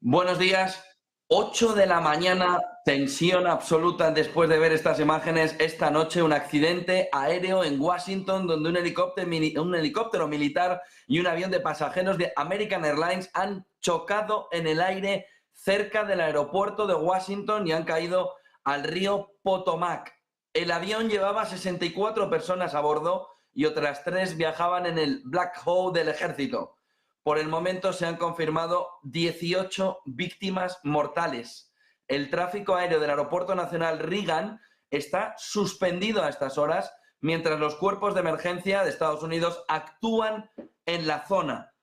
Buenos días, 8 de la mañana, tensión absoluta después de ver estas imágenes. Esta noche un accidente aéreo en Washington donde un helicóptero militar y un avión de pasajeros de American Airlines han chocado en el aire cerca del aeropuerto de Washington y han caído al río Potomac. El avión llevaba 64 personas a bordo y otras 3 viajaban en el Black Hawk del ejército. Por el momento se han confirmado 18 víctimas mortales. El tráfico aéreo del Aeropuerto Nacional Reagan está suspendido a estas horas mientras los cuerpos de emergencia de Estados Unidos actúan en la zona.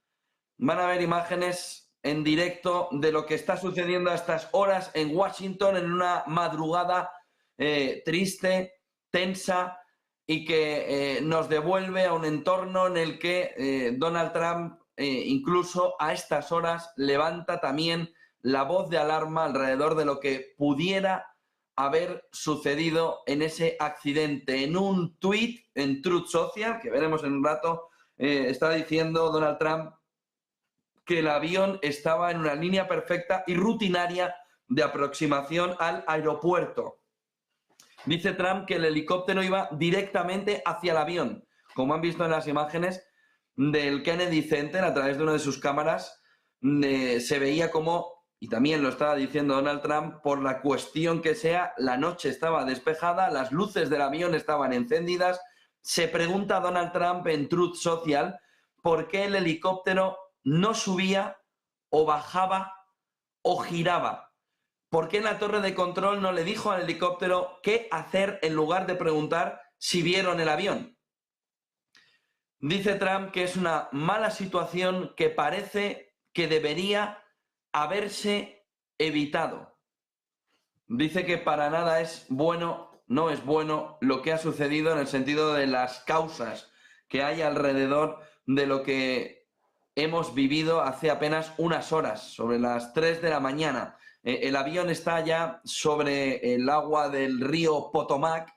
Van a ver imágenes en directo de lo que está sucediendo a estas horas en Washington en una madrugada triste, tensa y que nos devuelve a un entorno en el que Donald Trump incluso a estas horas levanta también la voz de alarma alrededor de lo que pudiera haber sucedido en ese accidente. En un tuit en Truth Social, que veremos en un rato, está diciendo Donald Trump que el avión estaba en una línea perfecta y rutinaria de aproximación al aeropuerto. Dice Trump que el helicóptero iba directamente hacia el avión. Como han visto en las imágenes del Kennedy Center, a través de una de sus cámaras, se veía como, y también lo estaba diciendo Donald Trump, por la cuestión que sea, la noche estaba despejada, las luces del avión estaban encendidas. Se pregunta Donald Trump en Truth Social por qué el helicóptero no subía o bajaba o giraba. ¿Por qué en la torre de control no le dijo al helicóptero qué hacer en lugar de preguntar si vieron el avión? Dice Trump que es una mala situación que parece que debería haberse evitado. Dice que para nada es bueno, no es bueno lo que ha sucedido en el sentido de las causas que hay alrededor de lo que hemos vivido hace apenas unas horas, sobre las 3 de la mañana. El avión está ya sobre el agua del río Potomac.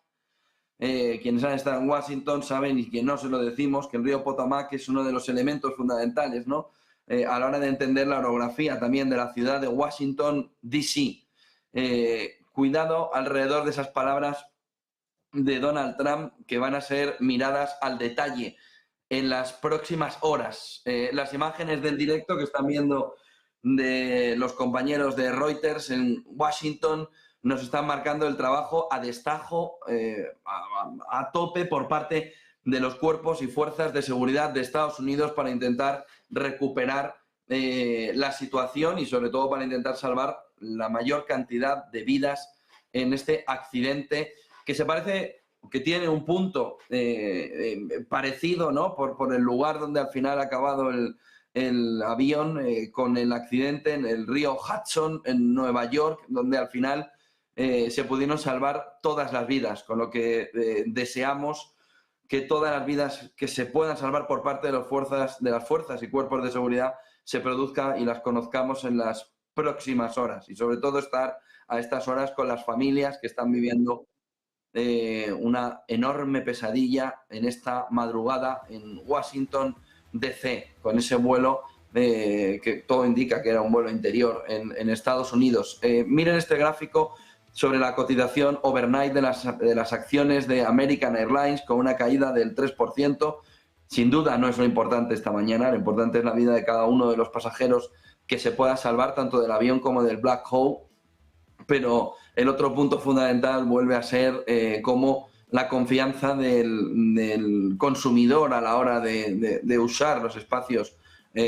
Quienes han estado en Washington saben, y que no se lo decimos, que el río Potomac es uno de los elementos fundamentales, ¿no? A la hora de entender la orografía también de la ciudad de Washington, D.C. Cuidado alrededor de esas palabras de Donald Trump que van a ser miradas al detalle en las próximas horas. Las imágenes del directo que están viendo de los compañeros de Reuters en Washington nos están marcando el trabajo a destajo, a tope por parte de los cuerpos y fuerzas de seguridad de Estados Unidos para intentar recuperar la situación y sobre todo para intentar salvar la mayor cantidad de vidas en este accidente que se parece que tiene un punto parecido, ¿no? Por el lugar donde al final ha acabado el avión con el accidente en el río Hudson en Nueva York, donde al final se pudieron salvar todas las vidas, con lo que deseamos que todas las vidas que se puedan salvar por parte de las fuerzas y cuerpos de seguridad se produzca y las conozcamos en las próximas horas y sobre todo estar a estas horas con las familias que están viviendo una enorme pesadilla en esta madrugada en Washington DC, con ese vuelo que todo indica que era un vuelo interior en Estados Unidos. Miren este gráfico sobre la cotización overnight de las acciones de American Airlines con una caída del 3%. Sin duda no es lo importante esta mañana, lo importante es la vida de cada uno de los pasajeros que se pueda salvar, tanto del avión como del Black Hawk. Pero el otro punto fundamental vuelve a ser cómo la confianza del consumidor a la hora de usar los espacios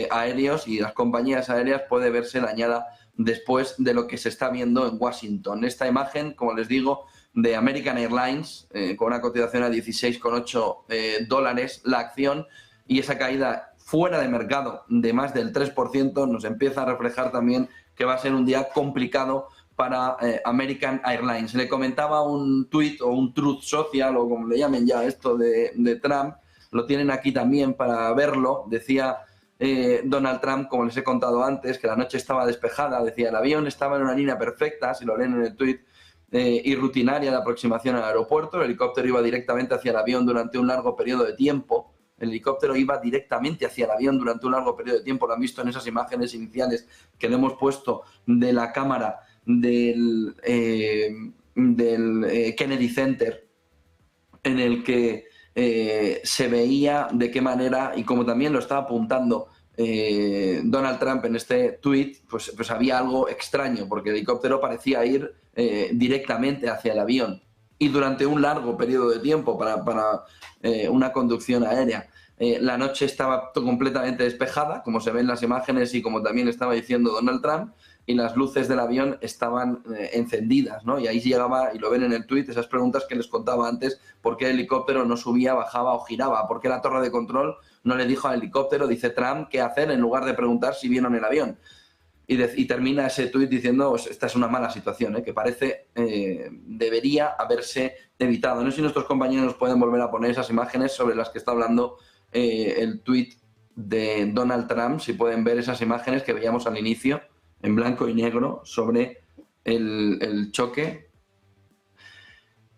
aéreos y las compañías aéreas puede verse dañada después de lo que se está viendo en Washington. Esta imagen, como les digo, de American Airlines, con una cotización a $16,8 la acción, y esa caída fuera de mercado de más del 3%, nos empieza a reflejar también que va a ser un día complicado para American Airlines. Le comentaba un tuit o un Truth Social, o como le llamen ya esto de Trump, lo tienen aquí también para verlo. Decía Donald Trump, como les he contado antes, que la noche estaba despejada, decía el avión estaba en una línea perfecta, si lo leen en el tuit, y rutinaria de aproximación al aeropuerto. El helicóptero iba directamente hacia el avión durante un largo periodo de tiempo. El helicóptero iba directamente hacia el avión durante un largo periodo de tiempo. Lo han visto en esas imágenes iniciales que le hemos puesto de la cámara del Kennedy Center, en el que se veía de qué manera, y como también lo estaba apuntando Donald Trump en este tuit, pues había algo extraño, porque el helicóptero parecía ir directamente hacia el avión y durante un largo periodo de tiempo para una conducción aérea. La noche estaba completamente despejada, como se ven en las imágenes y como también estaba diciendo Donald Trump, y las luces del avión estaban encendidas, ¿no? Y ahí llegaba, y lo ven en el tuit, esas preguntas que les contaba antes, por qué el helicóptero no subía, bajaba o giraba, por qué la torre de control no le dijo al helicóptero, dice Trump, qué hacer, en lugar de preguntar si vieron el avión. Y termina ese tuit diciendo, pues, esta es una mala situación, que parece debería haberse evitado. No sé si nuestros compañeros pueden volver a poner esas imágenes sobre las que está hablando el tuit de Donald Trump, si pueden ver esas imágenes que veíamos al inicio, en blanco y negro, sobre el choque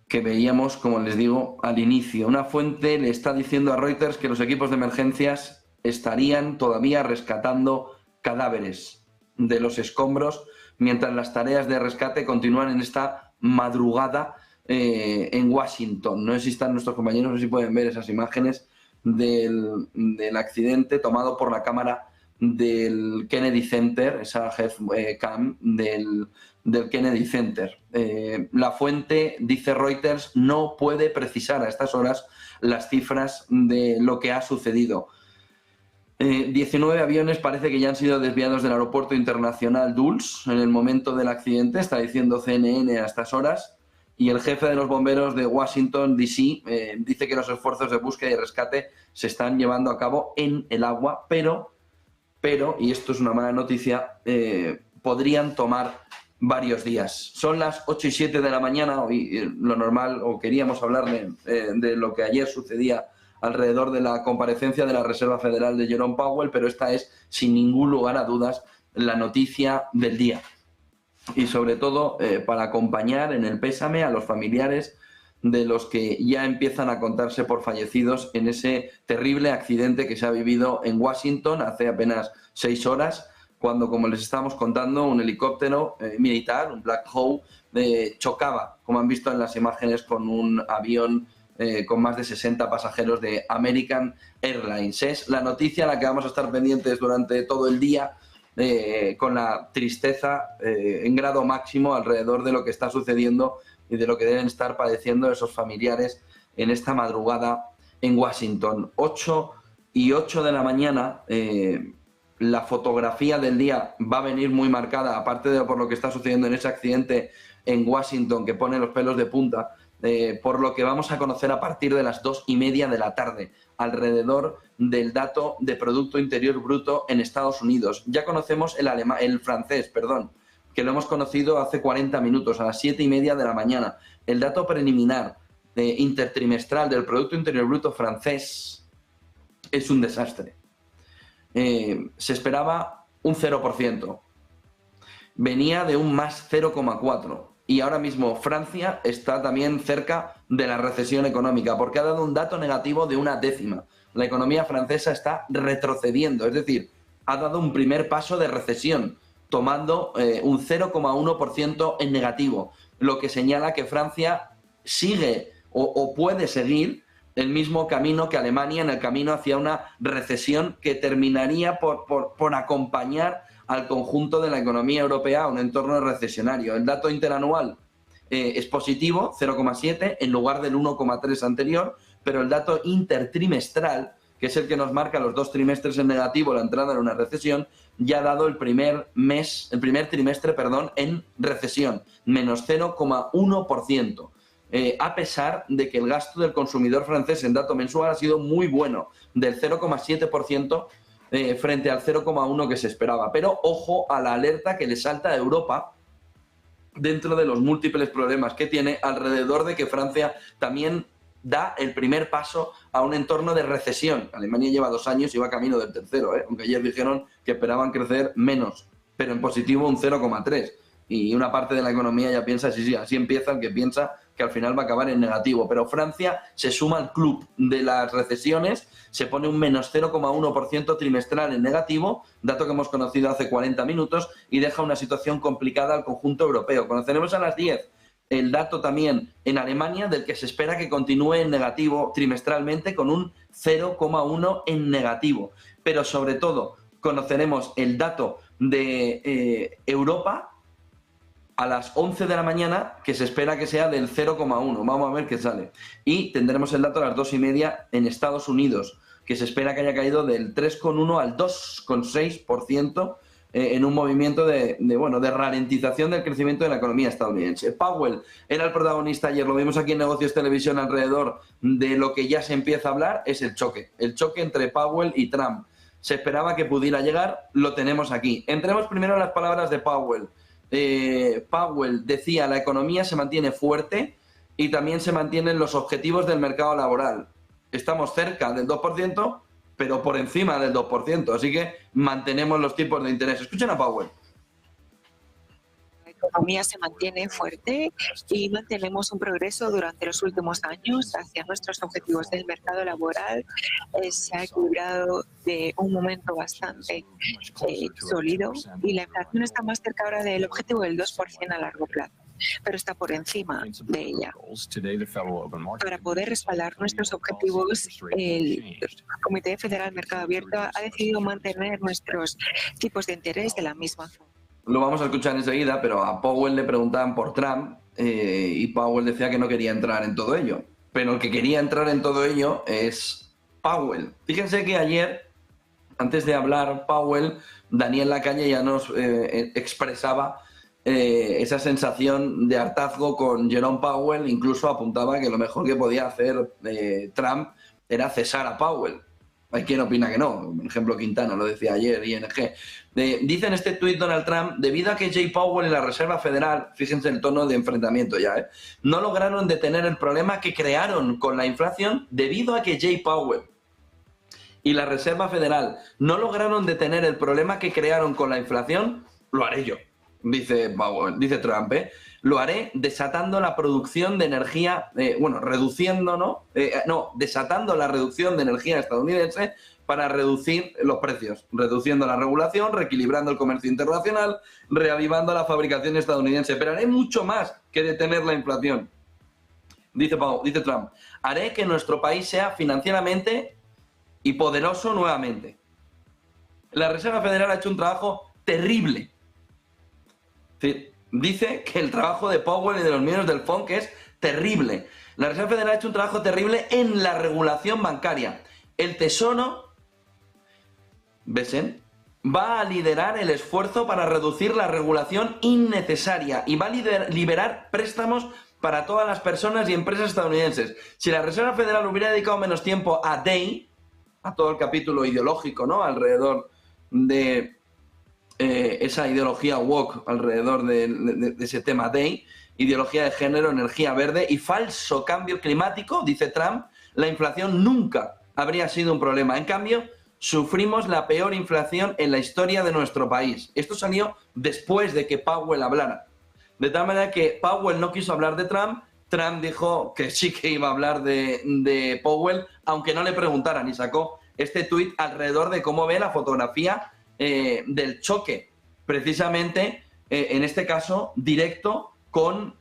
que veíamos, como les digo, al inicio. Una fuente le está diciendo a Reuters que los equipos de emergencias estarían todavía rescatando cadáveres de los escombros mientras las tareas de rescate continúan en esta madrugada en Washington. No sé si están nuestros compañeros, no sé si pueden ver esas imágenes del accidente tomado por la cámara del Kennedy Center, esa cam del Kennedy Center. La fuente, dice Reuters, no puede precisar a estas horas las cifras de lo que ha sucedido. 19 aviones parece que ya han sido desviados del aeropuerto internacional Dulles en el momento del accidente, está diciendo CNN a estas horas, y el jefe de los bomberos de Washington, D.C., dice que los esfuerzos de búsqueda y rescate se están llevando a cabo en el agua, pero, y esto es una mala noticia, podrían tomar varios días. Son las 8:07 de la mañana, hoy lo normal, o queríamos hablar de lo que ayer sucedía alrededor de la comparecencia de la Reserva Federal de Jerome Powell, pero esta es, sin ningún lugar a dudas, la noticia del día. Y sobre todo para acompañar en el pésame a los familiares de los que ya empiezan a contarse por fallecidos en ese terrible accidente que se ha vivido en Washington hace apenas 6 horas, cuando, como les estábamos contando, un helicóptero militar, un Black Hawk, chocaba, como han visto en las imágenes, con un avión con más de 60 pasajeros de American Airlines. Es la noticia a la que vamos a estar pendientes durante todo el día, con la tristeza en grado máximo alrededor de lo que está sucediendo y de lo que deben estar padeciendo esos familiares en esta madrugada en Washington. 8:08 de la mañana, la fotografía del día va a venir muy marcada, aparte de por lo que está sucediendo en ese accidente en Washington que pone los pelos de punta, por lo que vamos a conocer a partir de las 2:30 de la tarde, alrededor del dato de Producto Interior Bruto en Estados Unidos. Ya conocemos el francés, que lo hemos conocido hace 40 minutos, a las 7:30 de la mañana. El dato preliminar intertrimestral del Producto Interior Bruto francés es un desastre. Se esperaba un 0%, venía de un más 0,4%. Y ahora mismo Francia está también cerca de la recesión económica, porque ha dado un dato negativo de 1/10. La economía francesa está retrocediendo, es decir, ha dado un primer paso de recesión, tomando un 0,1% en negativo, lo que señala que Francia sigue o puede seguir el mismo camino que Alemania, en el camino hacia una recesión que terminaría por acompañar al conjunto de la economía europea a un entorno recesionario. El dato interanual es positivo, 0,7, en lugar del 1,3 anterior, pero el dato intertrimestral, que es el que nos marca los 2 trimestres en negativo, la entrada en una recesión, ya ha dado el primer trimestre en recesión, menos 0,1%. A pesar de que el gasto del consumidor francés en dato mensual ha sido muy bueno, del 0,7%, frente al 0,1 que se esperaba. Pero ojo a la alerta que le salta a Europa dentro de los múltiples problemas que tiene alrededor de que Francia también da el primer paso a un entorno de recesión. Alemania lleva 2 años y va camino del tercero, aunque ayer dijeron que esperaban crecer menos, pero en positivo un 0,3. Y una parte de la economía ya piensa, sí, así empieza el que piensa que al final va a acabar en negativo. Pero Francia se suma al club de las recesiones, se pone un menos 0,1% trimestral en negativo, dato que hemos conocido hace 40 minutos, y deja una situación complicada al conjunto europeo. Conoceremos a las 10 el dato también en Alemania, del que se espera que continúe en negativo trimestralmente con un 0,1 en negativo. Pero sobre todo conoceremos el dato de Europa a las 11 de la mañana, que se espera que sea del 0,1. Vamos a ver qué sale. Y tendremos el dato a las 2:30 en Estados Unidos, que se espera que haya caído del 3,1 al 2,6%, en un movimiento de ralentización del crecimiento de la economía estadounidense. Powell era el protagonista ayer, lo vimos aquí en Negocios Televisión, alrededor de lo que ya se empieza a hablar, es el choque entre Powell y Trump. Se esperaba que pudiera llegar, lo tenemos aquí. Entremos primero en las palabras de Powell. Powell decía: la economía se mantiene fuerte y también se mantienen los objetivos del mercado laboral. Estamos cerca del 2%, pero por encima del 2%, así que mantenemos los tipos de interés. Escuchen a Powell. La economía se mantiene fuerte y mantenemos un progreso durante los últimos años hacia nuestros objetivos del mercado laboral. Se ha equilibrado de un momento bastante sólido y la inflación está más cerca ahora del objetivo del 2% a largo plazo, pero está por encima de ella. Para poder respaldar nuestros objetivos, el Comité Federal Mercado Abierto ha decidido mantener nuestros tipos de interés de la misma forma. Lo vamos a escuchar enseguida, pero a Powell le preguntaban por Trump y Powell decía que no quería entrar en todo ello. Pero el que quería entrar en todo ello es Powell. Fíjense que ayer, antes de hablar Powell, Daniel Lacalle ya nos expresaba esa sensación de hartazgo con Jerome Powell. Incluso apuntaba que lo mejor que podía hacer Trump era cesar a Powell. Hay quien opina que no. Por ejemplo, Quintana lo decía ayer, ING. Dice en este tuit Donald Trump: debido a que Jay Powell y la Reserva Federal, fíjense el tono de enfrentamiento ya, no lograron detener el problema que crearon con la inflación, debido a que Jay Powell y la Reserva Federal no lograron detener el problema que crearon con la inflación, lo haré yo, dice Powell, dice Trump, lo haré desatando la producción de energía, desatando la reducción de energía estadounidense para reducir los precios, reduciendo la regulación, reequilibrando el comercio internacional, reavivando la fabricación estadounidense. Pero haré mucho más que detener la inflación. Dice Trump: haré que nuestro país sea financieramente y poderoso nuevamente. La Reserva Federal ha hecho un trabajo terrible. Dice que el trabajo de Powell y de los miembros del FONC es terrible. La Reserva Federal ha hecho un trabajo terrible en la regulación bancaria. El Tesoro, ¿ven?, va a liderar el esfuerzo para reducir la regulación innecesaria y va a liberar préstamos para todas las personas y empresas estadounidenses. Si la Reserva Federal hubiera dedicado menos tiempo a Day, a todo el capítulo ideológico, ¿no?, alrededor de esa ideología woke, alrededor de ese tema Day, ideología de género, energía verde y falso cambio climático, dice Trump, la inflación nunca habría sido un problema. En cambio, sufrimos la peor inflación en la historia de nuestro país. Esto salió después de que Powell hablara. De tal manera que Powell no quiso hablar de Trump. Trump dijo que sí que iba a hablar de Powell, aunque no le preguntaran, y sacó este tuit alrededor de cómo ve la fotografía del choque, precisamente en este caso directo, con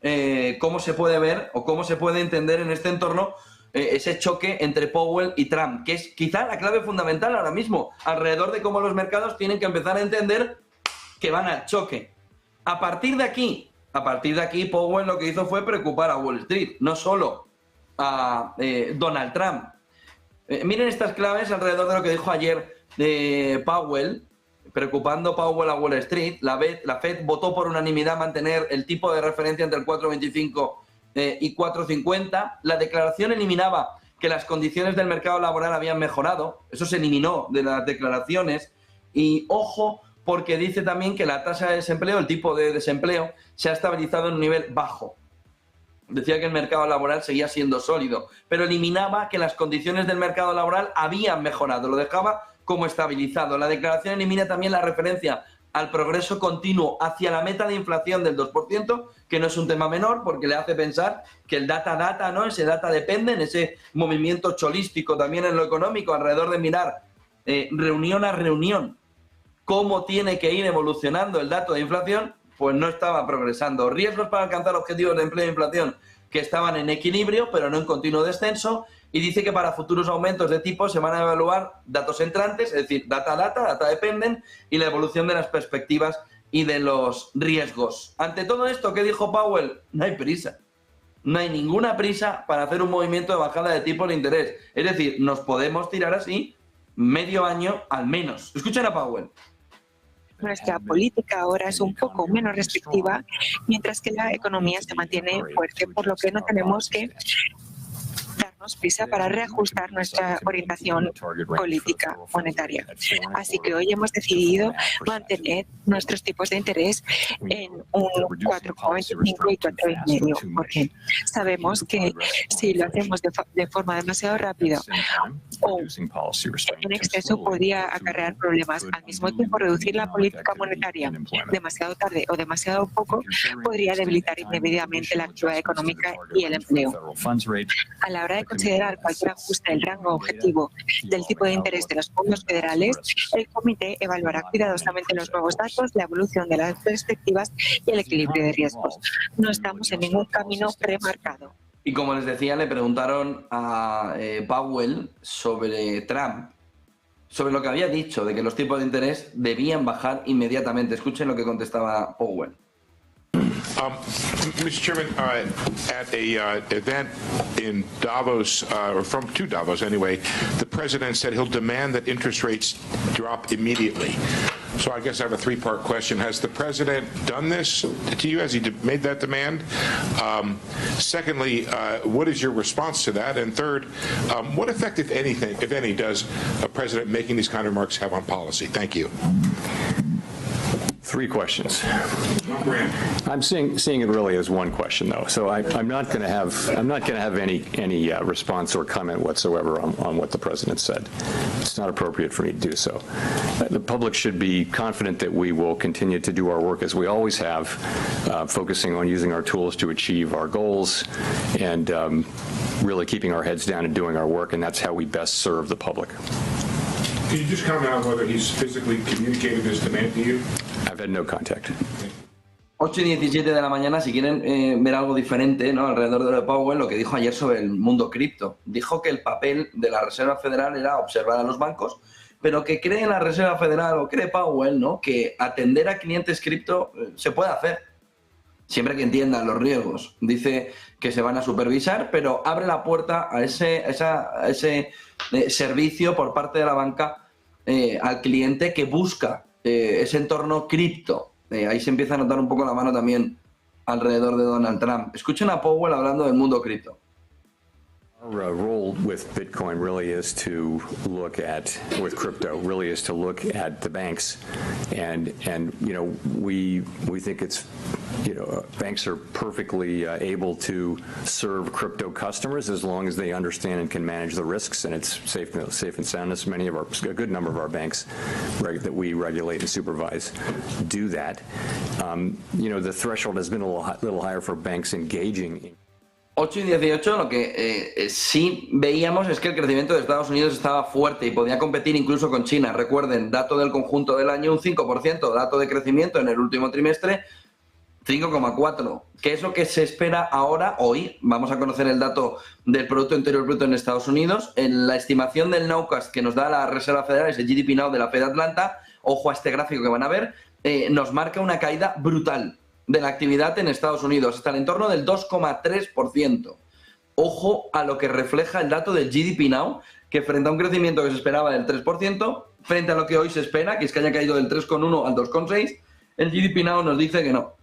cómo se puede ver o cómo se puede entender en este entorno ese choque entre Powell y Trump, que es quizá la clave fundamental ahora mismo, alrededor de cómo los mercados tienen que empezar a entender que van al choque. A partir de aquí, Powell lo que hizo fue preocupar a Wall Street, no solo a Donald Trump. Miren estas claves alrededor de lo que dijo ayer Powell, preocupando Powell a Wall Street. La Fed votó por unanimidad mantener el tipo de referencia entre el 4,25 y 4,50. La declaración eliminaba que las condiciones del mercado laboral habían mejorado. Eso se eliminó de las declaraciones. Y ojo, porque dice también que la tasa de desempleo, el tipo de desempleo, se ha estabilizado en un nivel bajo. Decía que el mercado laboral seguía siendo sólido, pero eliminaba que las condiciones del mercado laboral habían mejorado, lo dejaba como estabilizado. La declaración elimina también la referencia al progreso continuo hacia la meta de inflación del 2%, que no es un tema menor porque le hace pensar que el data, ¿no? Ese data dependen, ese movimiento cholístico también en lo económico, alrededor de mirar reunión a reunión cómo tiene que ir evolucionando el dato de inflación, pues no estaba progresando. Riesgos para alcanzar objetivos de empleo e inflación que estaban en equilibrio, pero no en continuo descenso, y dice que para futuros aumentos de tipo se van a evaluar datos entrantes, es decir, data dependen, y la evolución de las perspectivas y de los riesgos. Ante todo esto, ¿qué dijo Powell? No hay prisa. No hay ninguna prisa para hacer un movimiento de bajada de tipo de interés. Es decir, nos podemos tirar así medio año al menos. Escuchen a Powell. Nuestra política ahora es un poco menos restrictiva, mientras que la economía se mantiene fuerte, por lo que no tenemos que darnos prisa para reajustar nuestra orientación política monetaria. Así que hoy hemos decidido mantener nuestros tipos de interés en un 4,25 y 4,5%, porque sabemos que si lo hacemos de forma demasiado rápida o en exceso podría acarrear problemas. Al mismo tiempo, reducir la política monetaria demasiado tarde o demasiado poco podría debilitar indebidamente la actividad económica y el empleo. A la hora de considerar cualquier ajuste del rango objetivo del tipo de interés de los fondos federales, el comité evaluará cuidadosamente los nuevos datos, la evolución de las perspectivas y el equilibrio de riesgos. No estamos en ningún camino premarcado. Y como les decía, le preguntaron a Powell sobre Trump, sobre lo que había dicho de que los tipos de interés debían bajar inmediatamente. Escuchen lo que contestaba Powell. Mr. Chairman, at a event in Davos, or to Davos anyway, the president said he'll demand that interest rates drop immediately. So I guess I have a three-part question. Has the president done this to you? Has he made that demand? Secondly, what is your response to that? And third, what effect, if anything, if any, does a president making these kind of remarks have on policy? Thank you. Three questions. I'm seeing it really as one question, though. So I'm not going to have any response or comment whatsoever on what the president said. It's not appropriate for me to do so. The public should be confident that we will continue to do our work as we always have, focusing on using our tools to achieve our goals and really keeping our heads down and doing our work, and that's how we best serve the public. Can you just comment on whether he's physically communicated this demand to you? I've had no contact. 8:17 de la mañana, si quieren ver algo diferente, ¿no?, alrededor de lo de Powell, lo que dijo ayer sobre el mundo cripto. Dijo que el papel de la Reserva Federal era observar a los bancos, pero que cree en la Reserva Federal, o cree Powell, ¿no?, que atender a clientes cripto se puede hacer, siempre que entiendan los riesgos. Dice que se van a supervisar, pero abre la puerta a ese servicio por parte de la banca al cliente que busca ese entorno cripto. Ahí se empieza a notar un poco la mano también alrededor de Donald Trump. Escuchen a Powell hablando del mundo cripto. Our role with Bitcoin really is to look at, with crypto, really is to look at the banks, and you know, we think it's, you know, banks are perfectly able to serve crypto customers as long as they understand and can manage the risks, and it's safe and sound. A good number of our banks that we regulate and supervise do that. You know, the threshold has been a little higher for banks engaging. 8:18, lo que sí veíamos es que el crecimiento de Estados Unidos estaba fuerte y podía competir incluso con China. Recuerden, dato del conjunto del año, un 5%, dato de crecimiento en el último trimestre, 5,4%. ¿Qué es lo que se espera ahora? Hoy vamos a conocer el dato del Producto Interior Bruto en Estados Unidos. En la estimación del Nowcast que nos da la Reserva Federal, es el GDP Now de la Fed Atlanta, ojo a este gráfico que van a ver, nos marca una caída brutal de la actividad en Estados Unidos, hasta el entorno del 2,3%. Ojo a lo que refleja el dato del GDP Now, que frente a un crecimiento que se esperaba del 3%, frente a lo que hoy se espera, que es que haya caído del 3,1 al 2,6, el GDP Now nos dice que no,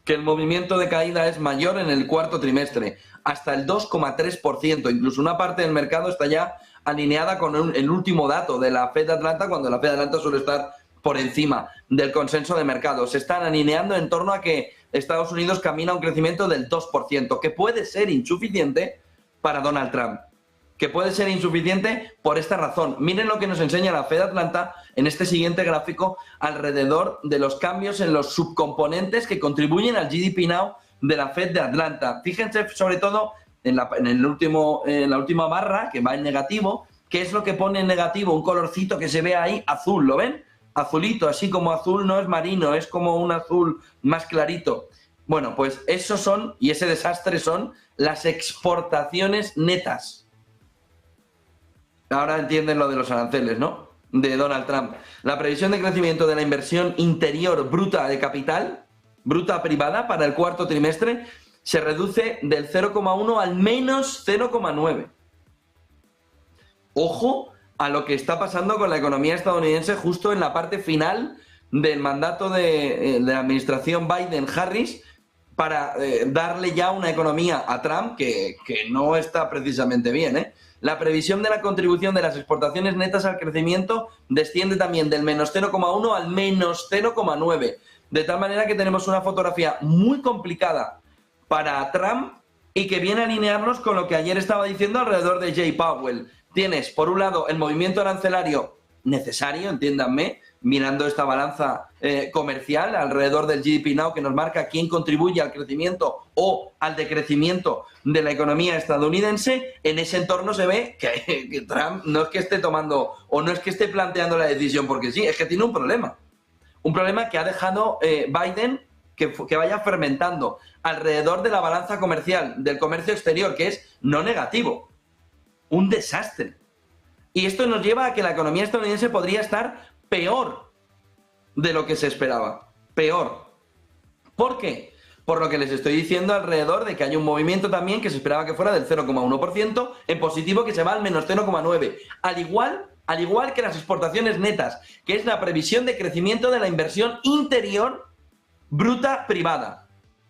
que el movimiento de caída es mayor en el cuarto trimestre, hasta el 2,3%. Incluso una parte del mercado está ya alineada con el último dato de la Fed Atlanta, cuando la Fed Atlanta suele estar por encima del consenso de mercado. Se están alineando en torno a que Estados Unidos camina a un crecimiento del 2%, que puede ser insuficiente para Donald Trump. que puede ser insuficiente por esta razón. Miren lo que nos enseña la Fed Atlanta en este siguiente gráfico alrededor de los cambios en los subcomponentes que contribuyen al GDP Now de la Fed de Atlanta. Fíjense sobre todo en la última barra, que va en negativo. ¿Qué es lo que pone en negativo? Un colorcito que se ve ahí azul, ¿lo ven? Azulito, así como azul no es marino, es como un azul más clarito. Bueno, pues esos son, y ese desastre son, las exportaciones netas. Ahora entienden lo de los aranceles, ¿no? De Donald Trump. La previsión de crecimiento de la inversión interior bruta de capital, bruta privada, para el cuarto trimestre, se reduce del 0,1 al menos 0,9. Ojo a lo que está pasando con la economía estadounidense justo en la parte final del mandato de la administración Biden-Harris para darle ya una economía a Trump que no está precisamente bien, ¿eh? La previsión de la contribución de las exportaciones netas al crecimiento desciende también del menos 0,1 al menos 0,9. De tal manera que tenemos una fotografía muy complicada para Trump y que viene a alinearnos con lo que ayer estaba diciendo alrededor de Jay Powell. Tienes, por un lado, el movimiento arancelario necesario, entiéndanme, mirando esta balanza comercial alrededor del GDP Now que nos marca quién contribuye al crecimiento o al decrecimiento de la economía estadounidense. En ese entorno se ve que Trump no es que esté tomando o no es que esté planteando la decisión porque sí, es que tiene un problema. Un problema que ha dejado Biden que vaya fermentando alrededor de la balanza comercial, del comercio exterior, que es no negativo. Un desastre. Y esto nos lleva a que la economía estadounidense podría estar peor de lo que se esperaba. Peor. ¿Por qué? Por lo que les estoy diciendo alrededor de que hay un movimiento también que se esperaba que fuera del 0,1% en positivo, que se va al menos 0,9%. Al igual que las exportaciones netas, que es la previsión de crecimiento de la inversión interior bruta privada.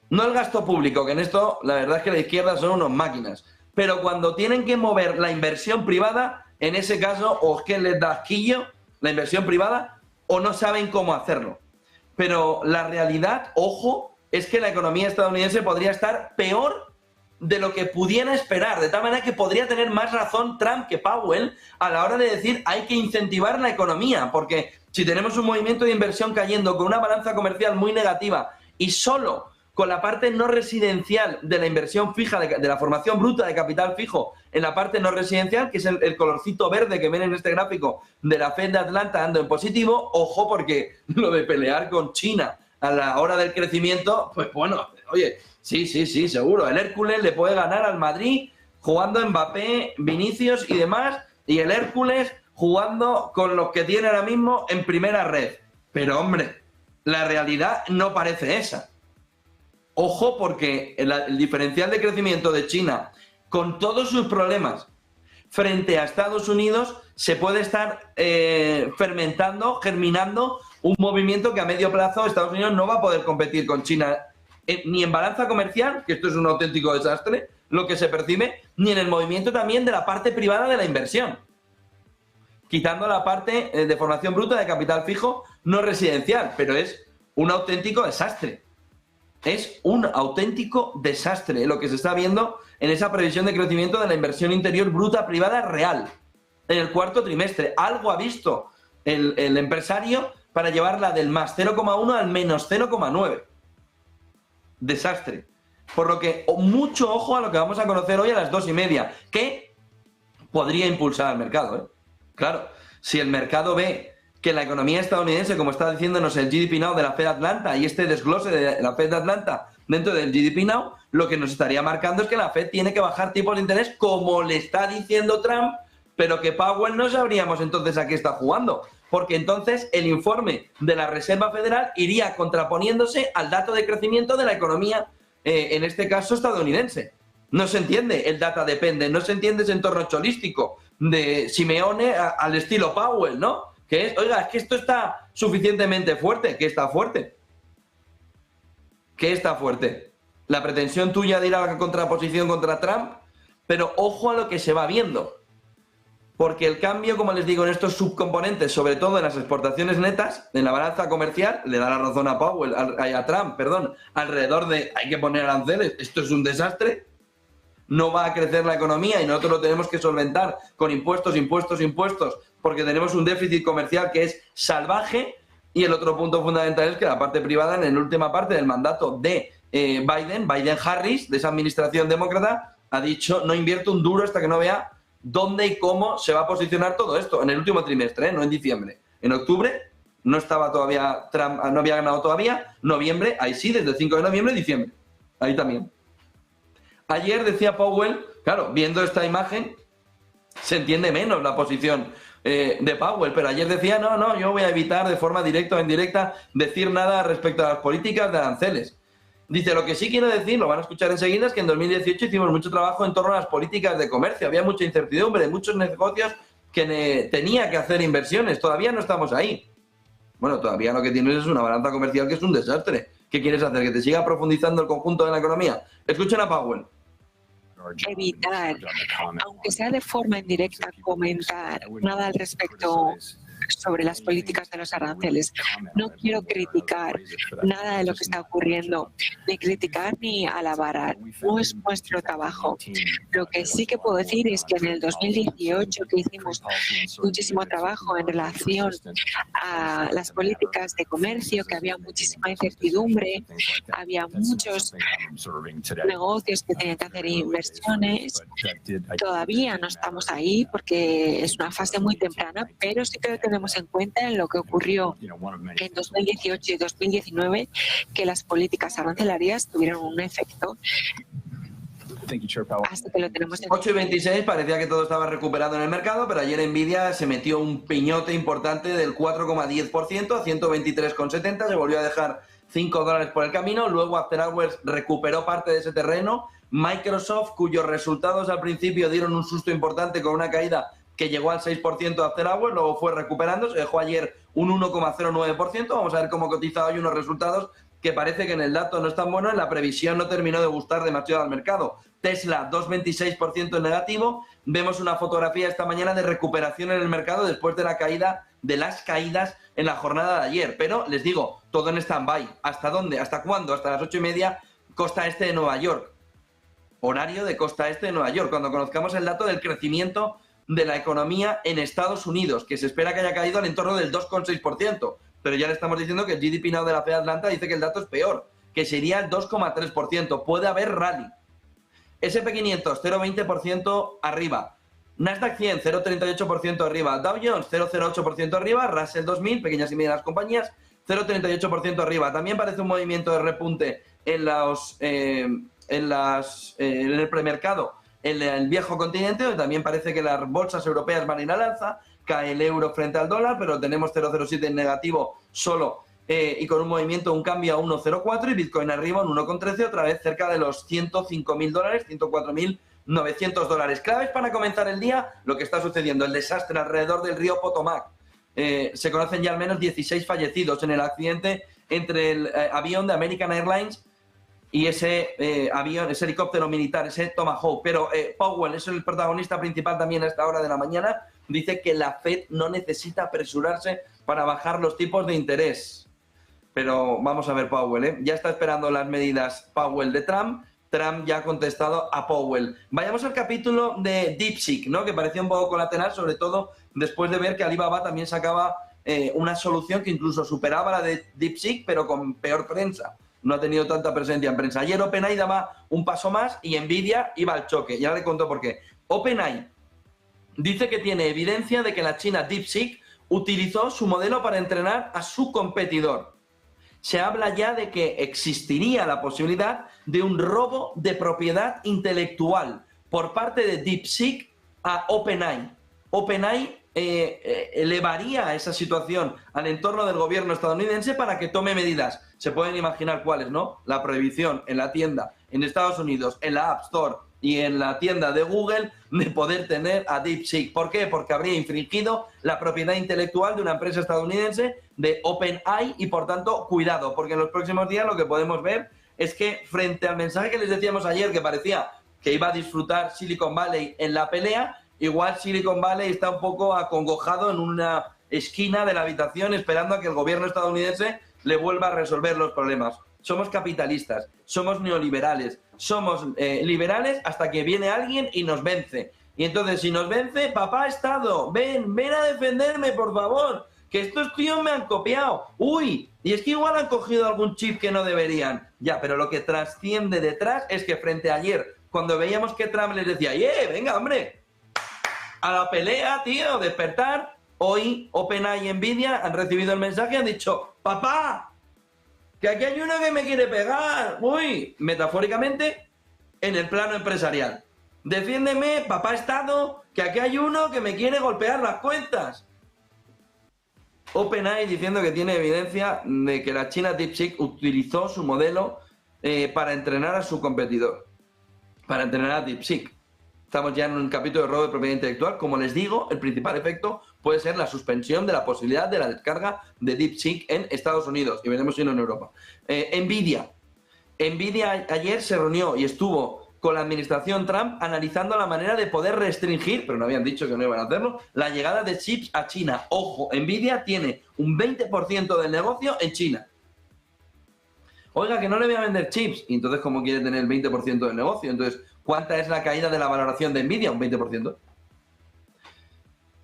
No el gasto público, que en esto la verdad es que la izquierda son unos máquinas. Pero cuando tienen que mover la inversión privada, en ese caso, o es que les da asquillo la inversión privada, o no saben cómo hacerlo. Pero la realidad, ojo, es que la economía estadounidense podría estar peor de lo que pudiera esperar, de tal manera que podría tener más razón Trump que Powell a la hora de decir hay que incentivar la economía, porque si tenemos un movimiento de inversión cayendo con una balanza comercial muy negativa y solo con la parte no residencial de la inversión fija, de la formación bruta de capital fijo en la parte no residencial, que es el colorcito verde que ven en este gráfico de la Fed de Atlanta ando en positivo, ojo, porque lo de pelear con China a la hora del crecimiento, pues bueno, oye, sí, seguro, el Hércules le puede ganar al Madrid jugando Mbappé, Vinicius y demás, y el Hércules jugando con los que tiene ahora mismo en primera red. Pero hombre, la realidad no parece esa. Ojo, porque el diferencial de crecimiento de China, con todos sus problemas, frente a Estados Unidos, se puede estar fermentando, germinando un movimiento que a medio plazo Estados Unidos no va a poder competir con China, ni en balanza comercial, que esto es un auténtico desastre, lo que se percibe, ni en el movimiento también de la parte privada de la inversión, quitando la parte de formación bruta de capital fijo no residencial, pero es un auténtico desastre. Es un auténtico desastre lo que se está viendo en esa previsión de crecimiento de la inversión interior bruta privada real en el cuarto trimestre. Algo ha visto el empresario para llevarla del más 0,1 al menos 0,9. Desastre. Por lo que mucho ojo a lo que vamos a conocer hoy a las 2:30, que podría impulsar al mercado, ¿eh? Claro, si el mercado ve que la economía estadounidense, como está diciéndonos el GDP Now de la Fed Atlanta y este desglose de la Fed Atlanta dentro del GDP Now, lo que nos estaría marcando es que la Fed tiene que bajar tipos de interés como le está diciendo Trump, pero que Powell no sabríamos entonces a qué está jugando, porque entonces el informe de la Reserva Federal iría contraponiéndose al dato de crecimiento de la economía, en este caso estadounidense. No se entiende el data depende, no se entiende ese entorno cholístico de Simeone al estilo Powell, ¿no? Que es, oiga, es que esto está suficientemente fuerte. ¿Qué está fuerte? ¿Qué está fuerte? La pretensión tuya de ir a la contraposición contra Trump, pero ojo a lo que se va viendo. Porque el cambio, como les digo, en estos subcomponentes, sobre todo en las exportaciones netas, en la balanza comercial, le da la razón a Powell, a Trump, perdón, alrededor de hay que poner aranceles, esto es un desastre. no va a crecer la economía y nosotros lo tenemos que solventar con impuestos, porque tenemos un déficit comercial que es salvaje. Y el otro punto fundamental es que la parte privada, en la última parte del mandato de Biden-Harris, de esa administración demócrata, ha dicho: no invierto un duro hasta que no vea dónde y cómo se va a posicionar todo esto en el último trimestre, no en diciembre. En octubre no estaba todavía Trump, no había ganado todavía. Noviembre, ahí sí, desde el 5 de noviembre, diciembre. Ahí también. Ayer decía Powell, claro, viendo esta imagen se entiende menos la posición de Powell, pero ayer decía: no, yo voy a evitar de forma directa o indirecta decir nada respecto a las políticas de aranceles. Dice: lo que sí quiero decir, lo van a escuchar enseguida, es que en 2018 hicimos mucho trabajo en torno a las políticas de comercio. Había mucha incertidumbre, muchos negocios que tenía que hacer inversiones. Todavía no estamos ahí. Bueno, todavía lo que tienes es una balanza comercial que es un desastre. ¿Qué quieres hacer? ¿Que te siga profundizando el conjunto de la economía? Escuchen a Powell. Evitar, aunque sea de forma indirecta, comentar nada al respecto sobre las políticas de los aranceles. No quiero criticar nada de lo que está ocurriendo, ni criticar ni alabar. No es nuestro trabajo. Lo que sí que puedo decir es que en el 2018, que hicimos muchísimo trabajo en relación a las políticas de comercio, que había muchísima incertidumbre, había muchos negocios que tenían que hacer inversiones. Todavía no estamos ahí porque es una fase muy temprana, pero sí que lo tenemos en cuenta en lo que ocurrió en 2018 y 2019, que las políticas arancelarias tuvieron un efecto. Así que lo tenemos en 8.26, parecía que todo estaba recuperado en el mercado, pero ayer Nvidia se metió un piñote importante del 4,10% a 123,70, se volvió a dejar $5 por el camino. Luego After Hours recuperó parte de ese terreno. Microsoft, cuyos resultados al principio dieron un susto importante con una caída que llegó al 6% After Hours, luego fue recuperando, se dejó ayer un 1,09%. Vamos a ver cómo cotiza hoy unos resultados que parece que en el dato no están buenos, la previsión no terminó de gustar demasiado al mercado. Tesla, 2,26% en negativo. Vemos una fotografía esta mañana de recuperación en el mercado después de la caída, de las caídas en la jornada de ayer. Pero les digo, todo en stand-by. ¿Hasta dónde? ¿Hasta cuándo? Hasta las 8:30, costa este de Nueva York. Horario de costa este de Nueva York, cuando conozcamos el dato del crecimiento de la economía en Estados Unidos, que se espera que haya caído al entorno del 2,6%. Pero ya le estamos diciendo que el GDP Now de la Fed Atlanta dice que el dato es peor, que sería el 2,3%. Puede haber rally. S&P 500, 0,20% arriba. Nasdaq 100, 0,38% arriba. Dow Jones, 0,08% arriba. Russell 2000, pequeñas y medianas compañías, 0,38% arriba. También parece un movimiento de repunte en el premercado en el viejo continente, donde también parece que las bolsas europeas van a ir al alza. Cae el euro frente al dólar, pero tenemos 0,07 en negativo solo, y con un movimiento, un cambio a 1,04, y Bitcoin arriba en 1,13, otra vez cerca de los $105.000, $104.900. Claves para comenzar el día: lo que está sucediendo, el desastre alrededor del río Potomac. Se conocen ya al menos 16 fallecidos en el accidente entre el avión de American Airlines y ese avión, ese helicóptero militar, ese Tomahawk. Pero Powell es el protagonista principal también a esta hora de la mañana. Dice que la Fed no necesita apresurarse para bajar los tipos de interés. Pero vamos a ver Powell, ya está esperando las medidas Powell de Trump. Trump ya ha contestado a Powell. Vayamos al capítulo de DeepSeek, ¿no? Que parecía un poco colateral, sobre todo después de ver que Alibaba también sacaba una solución que incluso superaba la de DeepSeek, pero con peor prensa. No ha tenido tanta presencia en prensa. Ayer OpenAI daba un paso más y Nvidia iba al choque. Ya le contó por qué. OpenAI dice que tiene evidencia de que la china DeepSeek utilizó su modelo para entrenar a su competidor. Se habla ya de que existiría la posibilidad de un robo de propiedad intelectual por parte de DeepSeek a OpenAI. OpenAI elevaría esa situación al entorno del gobierno estadounidense para que tome medidas. Se pueden imaginar cuáles, ¿no? La prohibición en la tienda en Estados Unidos, en la App Store y en la tienda de Google, de poder tener a DeepSeek. ¿Por qué? Porque habría infringido la propiedad intelectual de una empresa estadounidense, de OpenAI, y por tanto, cuidado, porque en los próximos días lo que podemos ver es que, frente al mensaje que les decíamos ayer, que parecía que iba a disfrutar Silicon Valley en la pelea, igual Silicon Valley está un poco acongojado en una esquina de la habitación esperando a que el gobierno estadounidense le vuelva a resolver los problemas. somos capitalistas, somos neoliberales, somos liberales hasta que viene alguien y nos vence. Y entonces, si nos vence, papá Estado, ven a defenderme, por favor, que estos tíos me han copiado. Uy, y es que igual han cogido algún chip que no deberían. Ya, pero lo que trasciende detrás es que frente a ayer, cuando veíamos que Trump les decía, venga, hombre, a la pelea, tío, despertar, hoy OpenAI y Nvidia han recibido el mensaje y han dicho, papá, que aquí hay uno que me quiere pegar. Uy, metafóricamente, en el plano empresarial. Defiéndeme, papá Estado, que aquí hay uno que me quiere golpear las cuentas. OpenAI diciendo que tiene evidencia de que la China DeepSeek utilizó su modelo para entrenar a su competidor, para entrenar a DeepSeek. Estamos ya en un capítulo de robo de propiedad intelectual. Como les digo, el principal efecto puede ser la suspensión de la posibilidad de la descarga de DeepSeek en Estados Unidos, y veremos si no en Europa. Nvidia ayer se reunió y estuvo con la administración Trump analizando la manera de poder restringir, pero no habían dicho que no iban a hacerlo, la llegada de chips a China. Ojo, Nvidia tiene un 20% del negocio en China. Oiga, que no le voy a vender chips. Y entonces, ¿cómo quiere tener el 20% del negocio? Entonces, ¿cuánta es la caída de la valoración de Nvidia? Un 20%.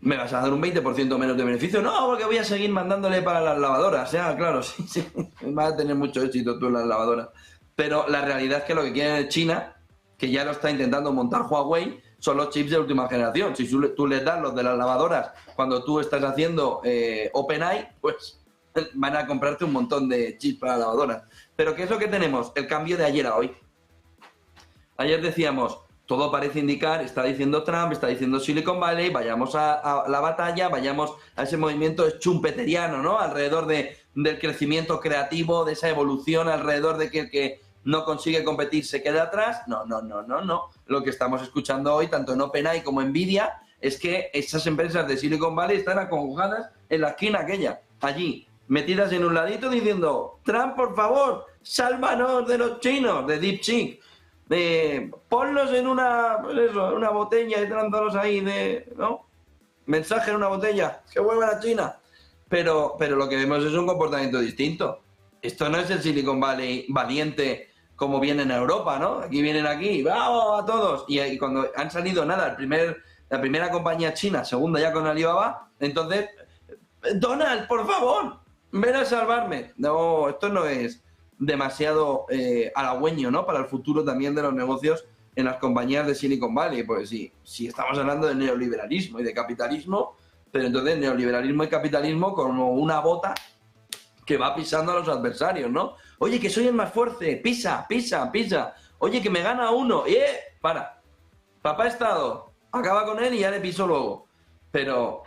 ¿Me vas a dar un 20% menos de beneficio? No, porque voy a seguir mandándole para las lavadoras. Ya, claro, sí. Vas a tener mucho éxito tú en las lavadoras. Pero la realidad es que lo que quieren es China, que ya lo está intentando montar Huawei, son los chips de última generación. Si tú les das los de las lavadoras cuando tú estás haciendo OpenAI, pues van a comprarte un montón de chips para lavadoras. Pero ¿qué es lo que tenemos? El cambio de ayer a hoy. Ayer decíamos, todo parece indicar, está diciendo Trump, está diciendo Silicon Valley, vayamos a la batalla, vayamos a ese movimiento schumpeteriano, ¿no? Alrededor del crecimiento creativo, de esa evolución, alrededor de que el que no consigue competir se queda atrás. No. Lo que estamos escuchando hoy, tanto en OpenAI como en Nvidia, es que esas empresas de Silicon Valley están acongojadas en la esquina aquella, allí, metidas en un ladito diciendo, Trump, por favor, sálvanos de los chinos, de DeepSeek, ponlos en una botella y trándalos ahí, ¿no? Mensaje en una botella, que vuelvan a China. Pero lo que vemos es un comportamiento distinto. Esto no es el Silicon Valley valiente como vienen a Europa, ¿no? Aquí vienen aquí, ¡vamos a todos! Y cuando han salido, nada, la primera compañía china, segunda ya con Alibaba, entonces, Donald, por favor, ven a salvarme. No, esto no es demasiado halagüeño, ¿no? Para el futuro también de los negocios en las compañías de Silicon Valley. Pues sí estamos hablando de neoliberalismo y de capitalismo, pero entonces neoliberalismo y capitalismo como una bota que va pisando a los adversarios, ¿no? Oye, que soy el más fuerte, pisa. Oye, que me gana uno, para. Papá Estado, acaba con él y ya le piso luego. Pero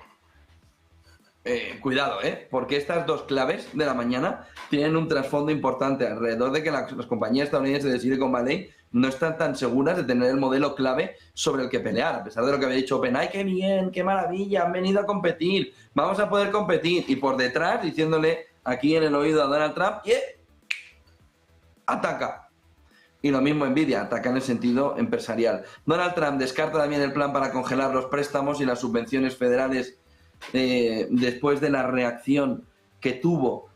cuidado, porque estas dos claves de la mañana tienen un trasfondo importante alrededor de que las compañías estadounidenses de Silicon Valley no están tan seguras de tener el modelo clave sobre el que pelear, a pesar de lo que había dicho OpenAI, qué bien, qué maravilla, han venido a competir, vamos a poder competir, y por detrás diciéndole aquí en el oído a Donald Trump, ataca. Y lo mismo Nvidia, ataca en el sentido empresarial. Donald Trump descarta también el plan para congelar los préstamos y las subvenciones federales después de la reacción que tuvo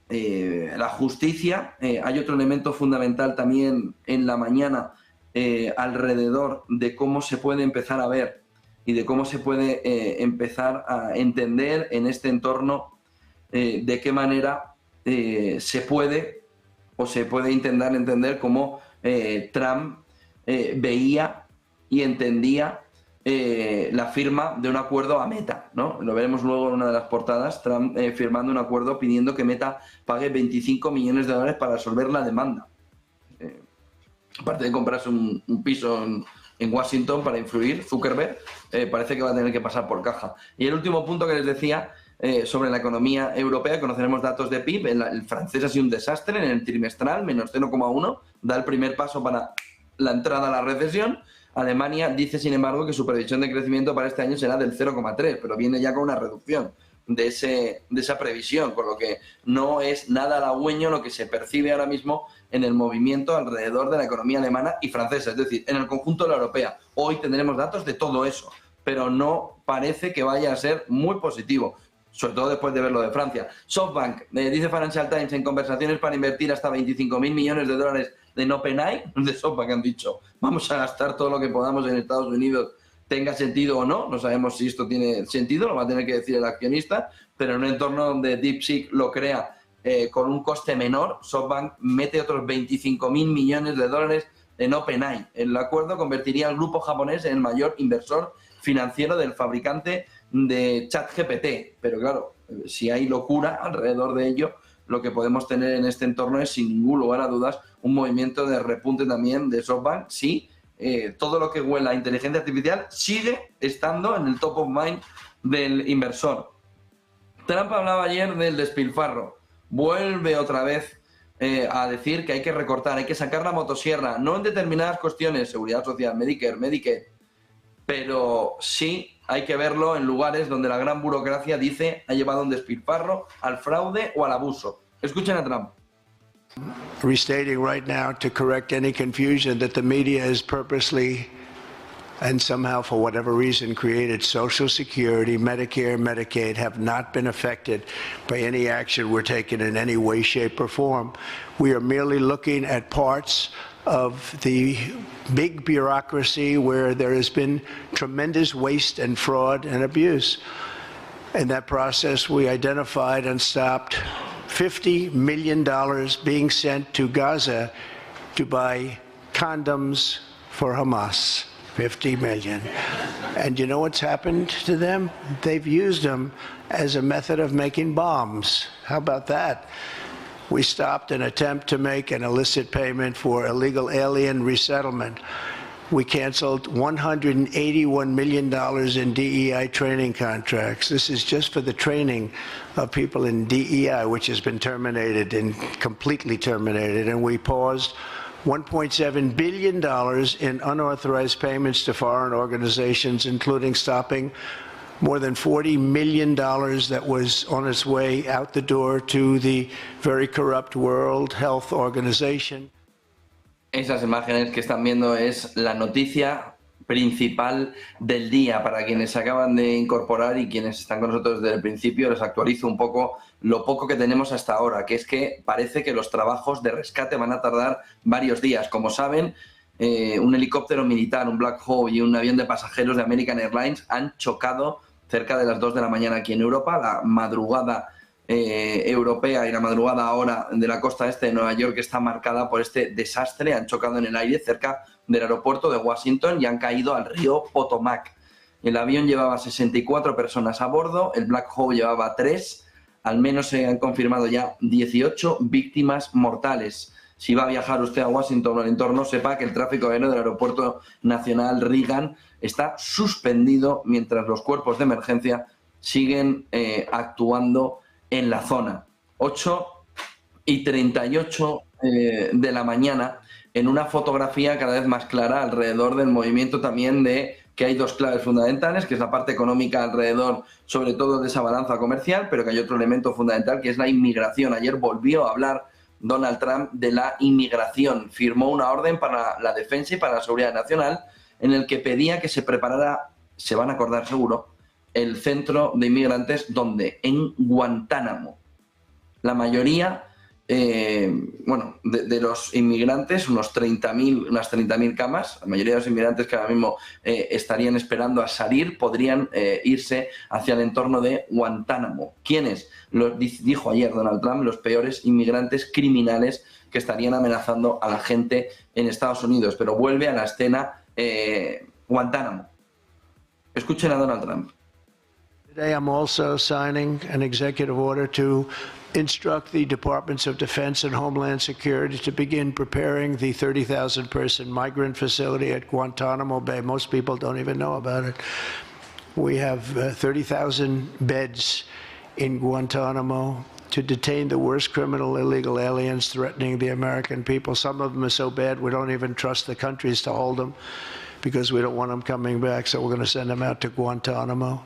la justicia. Hay otro elemento fundamental también en la mañana alrededor de cómo se puede empezar a ver y de cómo se puede empezar a entender en este entorno de qué manera se puede intentar entender cómo Trump veía y entendía la firma de un acuerdo a Meta, ¿no? Lo veremos luego en una de las portadas, Trump firmando un acuerdo pidiendo que Meta pague $25 millones para resolver la demanda. Aparte de comprarse un piso en Washington para influir, Zuckerberg parece que va a tener que pasar por caja. Y el último punto que les decía sobre la economía europea, conoceremos datos de PIB, el francés ha sido un desastre en el trimestral, menos 0,1, da el primer paso para la entrada a la recesión. Alemania dice, sin embargo, que su previsión de crecimiento para este año será del 0,3, pero viene ya con una reducción de esa previsión, con lo que no es nada halagüeño lo que se percibe ahora mismo en el movimiento alrededor de la economía alemana y francesa, es decir, en el conjunto de la europea. Hoy tendremos datos de todo eso, pero no parece que vaya a ser muy positivo. sobre todo después de ver lo de Francia. SoftBank, dice Financial Times, en conversaciones para invertir hasta 25.000 millones de dólares en OpenAI, de SoftBank han dicho, vamos a gastar todo lo que podamos en Estados Unidos, tenga sentido o no, no sabemos si esto tiene sentido, lo va a tener que decir el accionista, pero en un entorno donde DeepSeek lo crea con un coste menor, SoftBank mete otros 25.000 millones de dólares en OpenAI. El acuerdo convertiría al grupo japonés en el mayor inversor financiero del fabricante de ChatGPT. Pero claro, si hay locura alrededor de ello, lo que podemos tener en este entorno es, sin ningún lugar a dudas, un movimiento de repunte también de SoftBank. Sí, todo lo que huela a inteligencia artificial sigue estando en el top of mind del inversor. Trump hablaba ayer del despilfarro. Vuelve otra vez a decir que hay que recortar, hay que sacar la motosierra, no en determinadas cuestiones, seguridad social, Medicare, pero sí hay que verlo en lugares donde la gran burocracia dice ha llevado un despilfarro al fraude o al abuso. Escuchen a Trump. Restating right now to correct any confusion that the media is purposely and somehow for whatever reason created Social Security, Medicare, Medicaid have not been affected by any action we're taking in any way, shape, or form. We are merely looking at parts of the big bureaucracy where there has been tremendous waste and fraud and abuse. In that process, we identified and stopped $50 million being sent to Gaza to buy condoms for Hamas. 50 million. And you know what's happened to them? They've used them as a method of making bombs. How about that? We stopped an attempt to make an illicit payment for illegal alien resettlement. We canceled $181 million in DEI training contracts. This is just for the training of people in DEI, which has been terminated and completely terminated. And we paused $1.7 billion in unauthorized payments to foreign organizations, including stopping more than $40 million that was on its way out the door to the very corrupt World Health Organization. Esas imágenes que están viendo es la noticia principal del día. Para quienes se acaban de incorporar y quienes están con nosotros desde el principio, les actualizo un poco lo poco que tenemos hasta ahora, que es que parece que los trabajos de rescate van a tardar varios días. Como saben, un helicóptero militar, un Black Hawk y un avión de pasajeros de American Airlines han chocado cerca de las 2 de la mañana aquí en Europa. La madrugada europea y la madrugada ahora de la costa este de Nueva York está marcada por este desastre. Han chocado en el aire cerca del aeropuerto de Washington y han caído al río Potomac. El avión llevaba 64 personas a bordo, el Black Hawk llevaba 3, al menos se han confirmado ya 18 víctimas mortales. Si va a viajar usted a Washington o al entorno, sepa que el tráfico aéreo del Aeropuerto Nacional Reagan está suspendido mientras los cuerpos de emergencia siguen actuando en la zona. 8:38 de la mañana, en una fotografía cada vez más clara alrededor del movimiento también de que hay dos claves fundamentales, que es la parte económica alrededor, sobre todo de esa balanza comercial, pero que hay otro elemento fundamental, que es la inmigración. Ayer volvió a hablar Donald Trump de la inmigración. Firmó una orden para la defensa y para la seguridad nacional en el que pedía que se preparara, se van a acordar seguro, el centro de inmigrantes, ¿dónde? En Guantánamo. La mayoría, de los inmigrantes, unas 30.000 camas, la mayoría de los inmigrantes que ahora mismo estarían esperando a salir, podrían irse hacia el entorno de Guantánamo. ¿Quiénes? Dijo ayer Donald Trump, los peores inmigrantes criminales que estarían amenazando a la gente en Estados Unidos. Pero vuelve a la escena Guantánamo. Escuchen a Donald Trump. Today I'm also signing an executive order to instruct the Departments of Defense and Homeland Security to begin preparing the 30,000-person migrant facility at Guantanamo Bay. Most people don't even know about it. We have 30,000 beds in Guantanamo to detain the worst criminal illegal aliens threatening the American people. Some of them are so bad we don't even trust the countries to hold them because we don't want them coming back, so we're going to send them out to Guantanamo.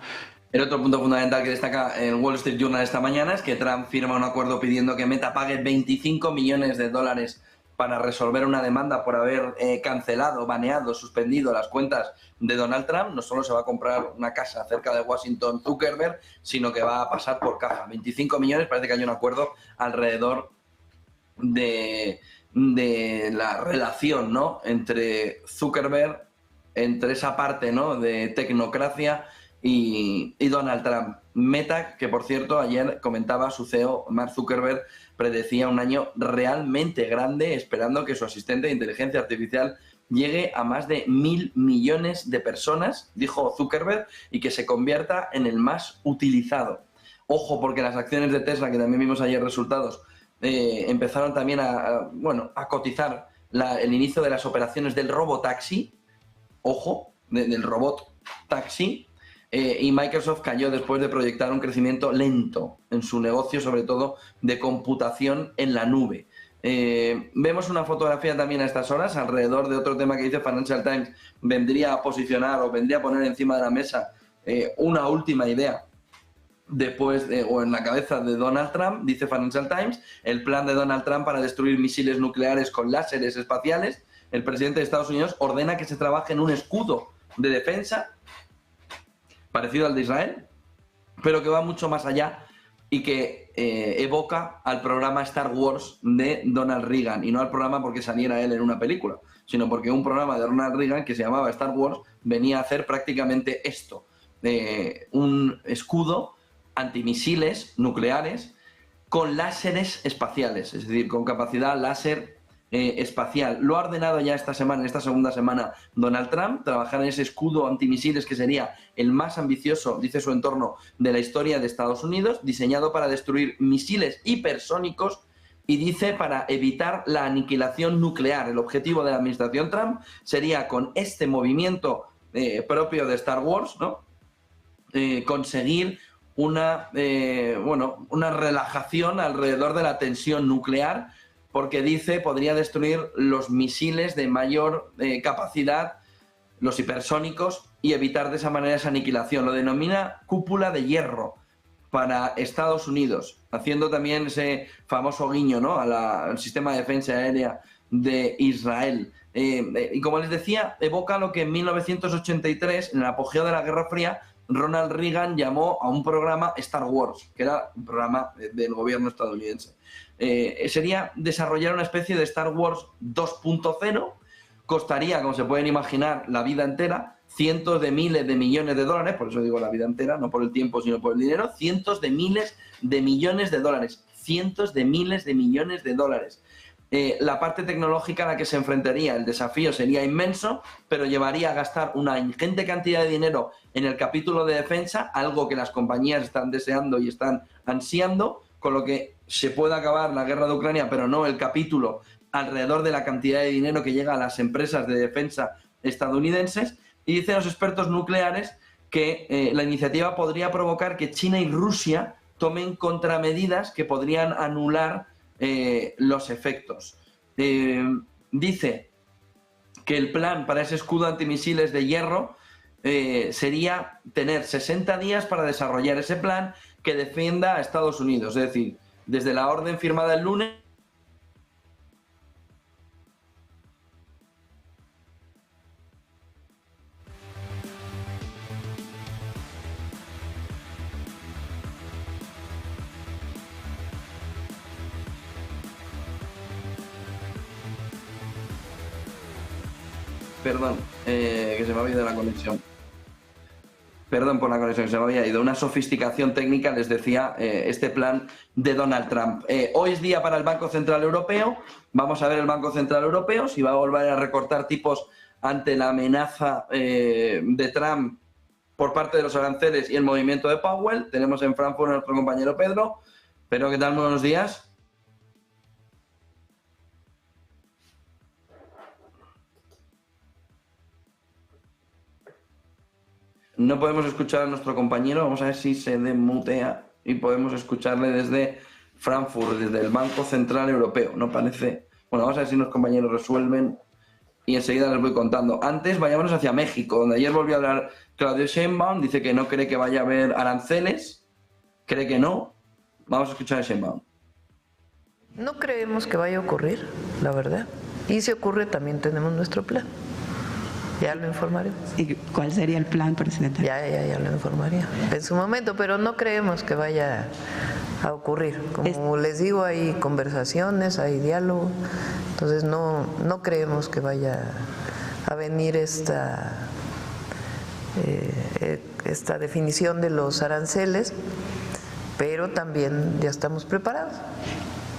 El otro punto fundamental que destaca el Wall Street Journal esta mañana es que Trump firma un acuerdo pidiendo que Meta pague $25 millones para resolver una demanda por haber cancelado, baneado, suspendido las cuentas de Donald Trump. No solo se va a comprar una casa cerca de Washington Zuckerberg, sino que va a pasar por caja. 25 millones, parece que hay un acuerdo alrededor de la relación, ¿no?, entre Zuckerberg, entre esa parte, ¿no?, de tecnocracia y Donald Trump. Meta, que por cierto ayer comentaba su CEO, Mark Zuckerberg, predecía un año realmente grande, esperando que su asistente de inteligencia artificial llegue a más de 1.000 millones de personas, dijo Zuckerberg, y que se convierta en el más utilizado. Ojo, porque las acciones de Tesla, que también vimos ayer resultados, empezaron también a cotizar el inicio de las operaciones del robotaxi, ojo, del robot taxi, y Microsoft cayó después de proyectar un crecimiento lento en su negocio, sobre todo de computación en la nube. Vemos una fotografía también a estas horas alrededor de otro tema que dice Financial Times, vendría a posicionar o vendría a poner encima de la mesa una última idea después o en la cabeza de Donald Trump. Dice Financial Times, el plan de Donald Trump para destruir misiles nucleares con láseres espaciales. El presidente de Estados Unidos ordena que se trabaje en un escudo de defensa parecido al de Israel, pero que va mucho más allá y que evoca al programa Star Wars de Donald Reagan, y no al programa porque saliera él en una película, sino porque un programa de Ronald Reagan que se llamaba Star Wars venía a hacer prácticamente esto, un escudo antimisiles nucleares con láseres espaciales, es decir, con capacidad láser espacial. Lo ha ordenado ya esta semana, en esta segunda semana, Donald Trump, trabajar en ese escudo antimisiles que sería el más ambicioso, dice su entorno, de la historia de Estados Unidos, diseñado para destruir misiles hipersónicos y dice para evitar la aniquilación nuclear. El objetivo de la administración Trump sería, con este movimiento propio de Star Wars, ¿no?, conseguir una relajación alrededor de la tensión nuclear, porque dice podría destruir los misiles de mayor capacidad, los hipersónicos, y evitar de esa manera esa aniquilación. Lo denomina cúpula de hierro para Estados Unidos, haciendo también ese famoso guiño, ¿no?, al sistema de defensa aérea de Israel. Y como les decía, evoca lo que en 1983, en el apogeo de la Guerra Fría, Ronald Reagan llamó a un programa Star Wars, que era un programa del gobierno estadounidense. Sería desarrollar una especie de Star Wars 2.0, costaría, como se pueden imaginar, la vida entera, cientos de miles de millones de dólares, por eso digo la vida entera, no por el tiempo sino por el dinero, cientos de miles de millones de dólares, cientos de miles de millones de dólares. La parte tecnológica a la que se enfrentaría, el desafío sería inmenso, pero llevaría a gastar una ingente cantidad de dinero en el capítulo de defensa, algo que las compañías están deseando y están ansiando, con lo que se puede acabar la guerra de Ucrania, pero no el capítulo alrededor de la cantidad de dinero que llega a las empresas de defensa estadounidenses. Y dicen los expertos nucleares que la iniciativa podría provocar que China y Rusia tomen contramedidas que podrían anular los efectos. Dice que el plan para ese escudo antimisiles de hierro sería tener 60 días para desarrollar ese plan que defienda a Estados Unidos, es decir, desde la orden firmada el lunes. Perdón, que se me había ido la conexión. Perdón por la conexión, se me había ido. Una sofisticación técnica, les decía, este plan de Donald Trump. Hoy es día para el Banco Central Europeo. Vamos a ver el Banco Central Europeo si va a volver a recortar tipos ante la amenaza de Trump por parte de los aranceles y el movimiento de Powell. Tenemos en Frankfurt a nuestro compañero Pedro. Pedro, ¿qué tal? Buenos días. No podemos escuchar a nuestro compañero. Vamos a ver si se desmutea y podemos escucharle desde Frankfurt, desde el Banco Central Europeo. No parece. Bueno, vamos a ver si los compañeros resuelven y enseguida les voy contando. Antes, vayámonos hacia México, donde ayer volvió a hablar Claudio Sheinbaum. Dice que no cree que vaya a haber aranceles. Cree que no. Vamos a escuchar a Sheinbaum. No creemos que vaya a ocurrir, la verdad. Y si ocurre, también tenemos nuestro plan. Ya lo informaremos. ¿Y cuál sería el plan, presidenta? Ya lo informaría en su momento, pero no creemos que vaya a ocurrir. Como les digo, hay conversaciones, hay diálogo, entonces no creemos que vaya a venir esta definición de los aranceles, pero también ya estamos preparados.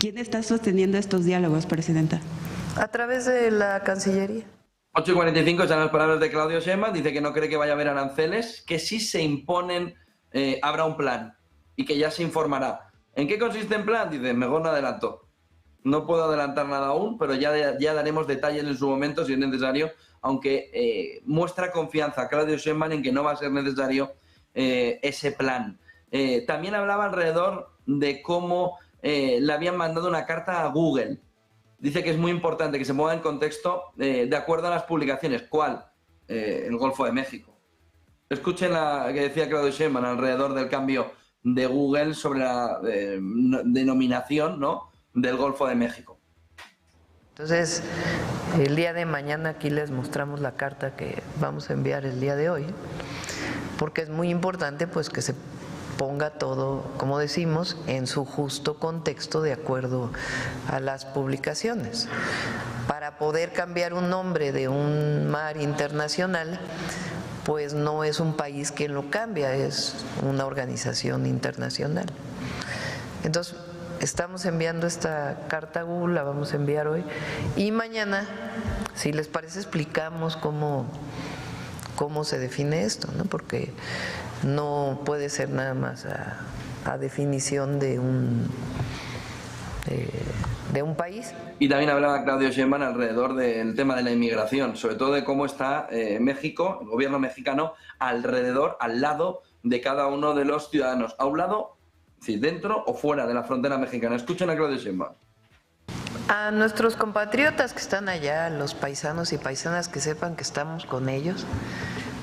¿Quién está sosteniendo estos diálogos, presidenta? A través de la Cancillería. 8:45 están las palabras de Claudio Sheinbaum, dice que no cree que vaya a haber aranceles, que si se imponen habrá un plan y que ya se informará. ¿En qué consiste el plan? Dice, mejor no adelanto. No puedo adelantar nada aún, pero ya daremos detalles en su momento si es necesario, aunque muestra confianza Claudio Sheinbaum en que no va a ser necesario ese plan. También hablaba alrededor de cómo le habían mandado una carta a Google. Dice que es muy importante que se ponga en contexto de acuerdo a las publicaciones. ¿Cuál? El Golfo de México. Escuchen la que decía Claudio Sheinbaum alrededor del cambio de Google sobre la denominación, ¿no?, del Golfo de México. Entonces, el día de mañana aquí les mostramos la carta que vamos a enviar el día de hoy, porque es muy importante pues que se ponga todo, como decimos, en su justo contexto de acuerdo a las publicaciones. Para poder cambiar un nombre de un mar internacional, pues no es un país quien lo cambia, es una organización internacional. Entonces, estamos enviando esta carta a Google, la vamos a enviar hoy, y mañana, si les parece, explicamos cómo se define esto, ¿no? Porque no puede ser nada más a definición de un país. Y también hablaba Claudio Sheinbaum alrededor del tema de la inmigración, sobre todo de cómo está México, el gobierno mexicano, alrededor, al lado de cada uno de los ciudadanos, a un lado, si dentro o fuera de la frontera mexicana. Escuchen a Claudio Sheinbaum. A nuestros compatriotas que están allá, los paisanos y paisanas, que sepan que estamos con ellos,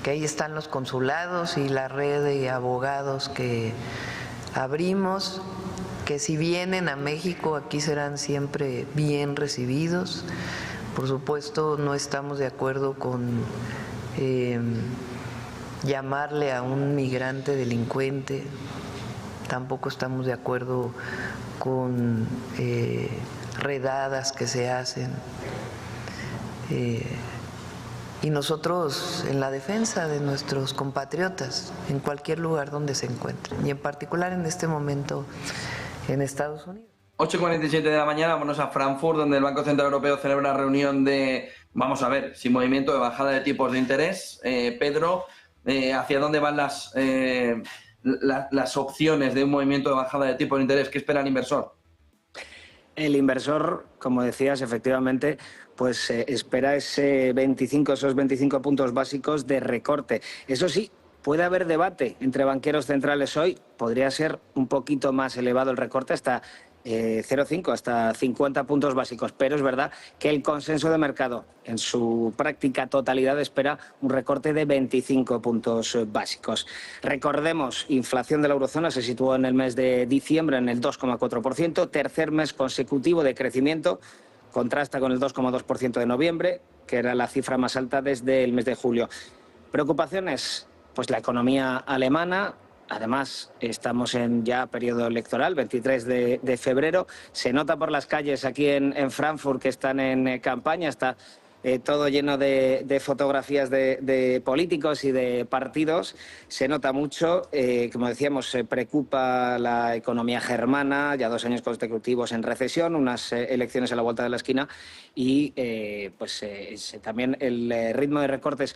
que ahí están los consulados y la red de abogados que abrimos, que si vienen a México aquí serán siempre bien recibidos. Por supuesto, no estamos de acuerdo con llamarle a un migrante delincuente, tampoco estamos de acuerdo con redadas que se hacen. Y nosotros en la defensa de nuestros compatriotas en cualquier lugar donde se encuentren, y en particular en este momento en Estados Unidos. 8:47 de la mañana, vámonos a Frankfurt, donde el Banco Central Europeo celebra una reunión de, vamos a ver, sin movimiento de bajada de tipos de interés. Pedro, ¿hacia dónde van las opciones de un movimiento de bajada de tipos de interés? ¿Qué espera el inversor? El inversor, como decías, efectivamente, pues espera esos 25 puntos básicos de recorte. Eso sí, puede haber debate entre banqueros centrales hoy. Podría ser un poquito más elevado el recorte, hasta 0,5, hasta 50 puntos básicos. Pero es verdad que el consenso de mercado en su práctica totalidad espera un recorte de 25 puntos básicos. Recordemos, inflación de la eurozona se situó en el mes de diciembre en el 2,4%, tercer mes consecutivo de crecimiento. Contrasta con el 2,2% de noviembre, que era la cifra más alta desde el mes de julio. ¿Preocupaciones? Pues la economía alemana. Además, estamos en ya periodo electoral, 23 de febrero. Se nota por las calles aquí en Frankfurt que están en campaña. Está todo lleno de fotografías de políticos y de partidos. Se nota mucho. Como decíamos, se preocupa la economía germana, ya 2 años consecutivos en recesión, unas elecciones a la vuelta de la esquina y también el ritmo de recortes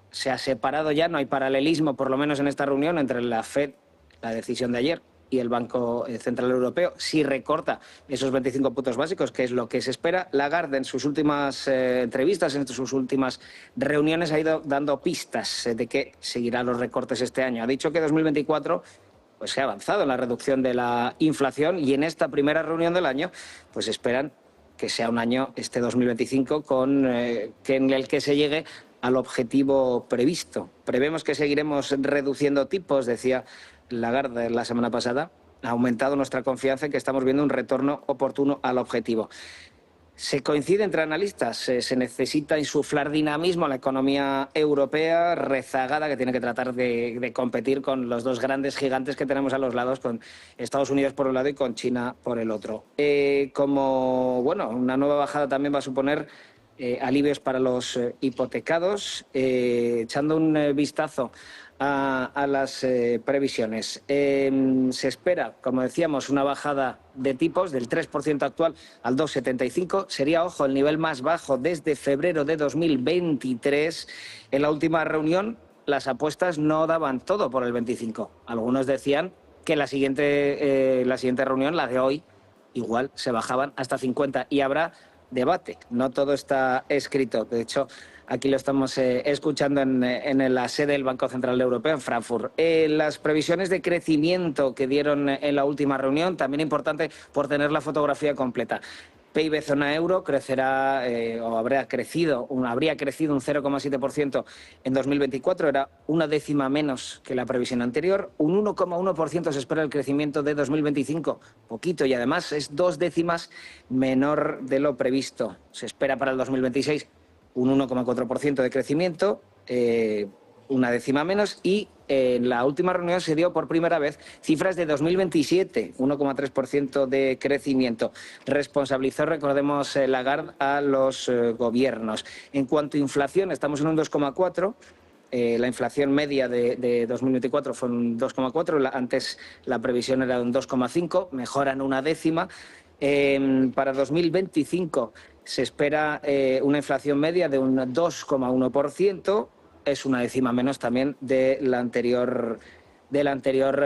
se ha separado ya, no hay paralelismo, por lo menos en esta reunión, entre la FED, la decisión de ayer, y el Banco Central Europeo. Sí recorta esos 25 puntos básicos, que es lo que se espera. Lagarde, en sus últimas entrevistas, en sus últimas reuniones, ha ido dando pistas de que seguirán los recortes este año. Ha dicho que 2024 pues, se ha avanzado en la reducción de la inflación y en esta primera reunión del año pues esperan que sea un año, este 2025, en el que se llegue al objetivo previsto. Prevemos que seguiremos reduciendo tipos, decía Lagarde la semana pasada, ha aumentado nuestra confianza en que estamos viendo un retorno oportuno al objetivo. Se coincide entre analistas, se necesita insuflar dinamismo a la economía europea rezagada, que tiene que tratar de competir con los dos grandes gigantes que tenemos a los lados, con Estados Unidos por un lado y con China por el otro. Una nueva bajada también va a suponer alivios para los hipotecados, echando un vistazo a las previsiones. Se espera, como decíamos, una bajada de tipos del 3% actual al 2,75. Sería, ojo, el nivel más bajo desde febrero de 2023. En la última reunión, las apuestas no daban todo por el 25. Algunos decían que la siguiente reunión, la de hoy, igual se bajaban hasta 50 y habrá debate. No todo está escrito. De hecho, aquí lo estamos escuchando en la sede del Banco Central Europeo, en Frankfurt. Las previsiones de crecimiento que dieron en la última reunión, también importante por tener la fotografía completa. PIB zona euro crecerá habría crecido un 0,7% en 2024, era una décima menos que la previsión anterior. Un 1,1% se espera el crecimiento de 2025, poquito, y además es 2 décimas menor de lo previsto. Se espera para el 2026 un 1,4% de crecimiento, una décima menos, y en la última reunión se dio por primera vez cifras de 2027, 1,3% de crecimiento. Responsabilizó, recordemos, Lagarde a los gobiernos. En cuanto a inflación, estamos en un 2,4%. La inflación media de 2024 fue un 2,4%, antes la previsión era de un 2,5%, mejoran una décima. Para 2025 se espera una inflación media de un 2,1%, es una décima menos también de la anterior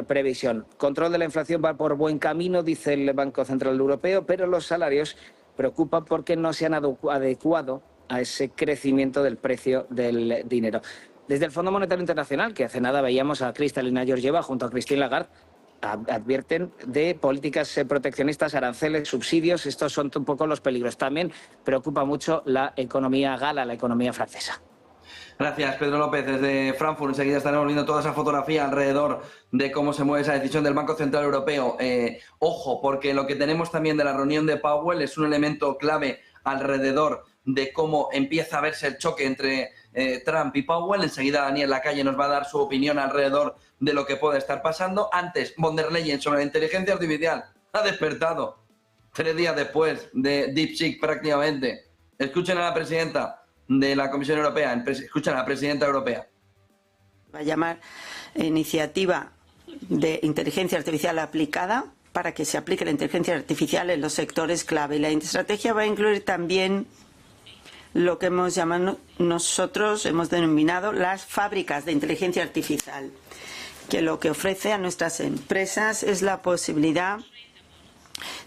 previsión. Control de la inflación va por buen camino, dice el Banco Central Europeo, pero los salarios preocupan porque no se han adecuado a ese crecimiento del precio del dinero. Desde el Fondo Monetario Internacional, que hace nada veíamos a Kristalina Georgieva junto a Christine Lagarde, advierten de políticas proteccionistas, aranceles, subsidios. Estos son un poco los peligros. También preocupa mucho la economía gala, la economía francesa. Gracias, Pedro López, desde Frankfurt. Enseguida estaremos viendo toda esa fotografía alrededor de cómo se mueve esa decisión del Banco Central Europeo. Ojo, porque lo que tenemos también de la reunión de Powell es un elemento clave alrededor de cómo empieza a verse el choque entre Trump y Powell. Enseguida Daniel Lacalle nos va a dar su opinión alrededor de lo que puede estar pasando. Antes, von der Leyen sobre la inteligencia artificial ha despertado 3 días después de DeepSeek prácticamente. Escuchen a la presidenta de la Comisión Europea, escuchen a la presidenta europea. Va a llamar iniciativa de inteligencia artificial aplicada para que se aplique la inteligencia artificial en los sectores clave. Y la estrategia va a incluir también lo que nosotros hemos denominado las fábricas de inteligencia artificial, que lo que ofrece a nuestras empresas es la posibilidad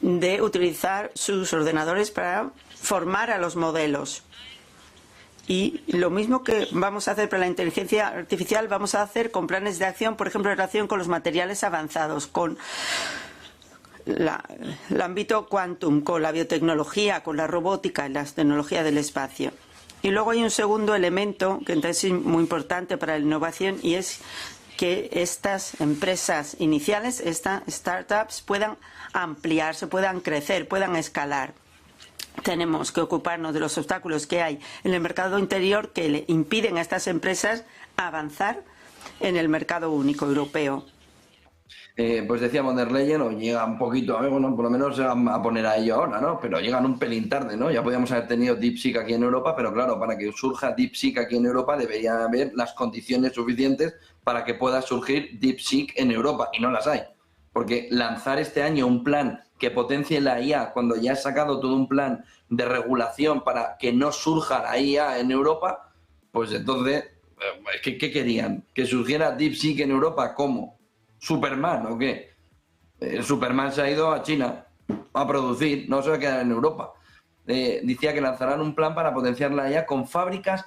de utilizar sus ordenadores para formar a los modelos. Y lo mismo que vamos a hacer para la inteligencia artificial, vamos a hacer con planes de acción, por ejemplo, en relación con los materiales avanzados, con el ámbito quantum, con la biotecnología, con la robótica y las tecnologías del espacio. Y luego hay un segundo elemento que entonces es muy importante para la innovación, y es que estas empresas iniciales, estas startups, puedan ampliarse, puedan crecer, puedan escalar. Tenemos que ocuparnos de los obstáculos que hay en el mercado interior que le impiden a estas empresas avanzar en el mercado único europeo. Pues decía von der Leyen, o llega un poquito, bueno, por lo menos se van a poner a ello ahora, ¿no? Pero llegan un pelín tarde, ¿no? Ya podíamos haber tenido DeepSeek aquí en Europa, pero claro, para que surja DeepSeek aquí en Europa debería haber las condiciones suficientes para que pueda surgir DeepSeek en Europa, y no las hay. Porque lanzar este año un plan que potencie la IA, cuando ya has sacado todo un plan de regulación para que no surja la IA en Europa, pues entonces, ¿qué querían? ¿Que surgiera DeepSeek en Europa? ¿Cómo? ¿Superman o qué? Superman se ha ido a China a producir, no se va a quedar en Europa. Decía que lanzarán un plan para potenciar la IA con fábricas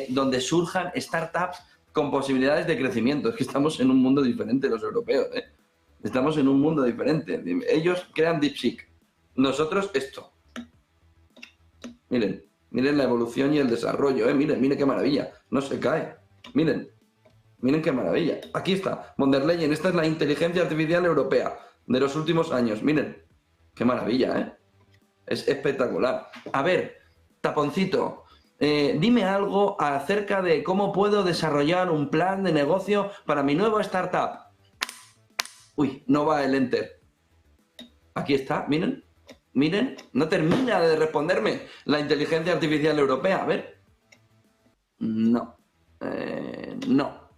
donde surjan startups con posibilidades de crecimiento. Es que estamos en un mundo diferente los europeos, ¿eh? Estamos en un mundo diferente. Ellos crean DeepSeek. Nosotros esto. Miren la evolución y el desarrollo, ¿eh? Miren qué maravilla. No se cae. Miren qué maravilla. Aquí está, von der Leyen. Esta es la inteligencia artificial europea. de los últimos años. Miren, qué maravilla, ¿eh? Es espectacular. A ver, Taponcito, dime algo acerca de cómo puedo desarrollar un plan de negocio para mi nueva startup. Uy, no va el enter. Aquí está, miren. Miren, no termina de responderme la inteligencia artificial europea. A ver. No. No.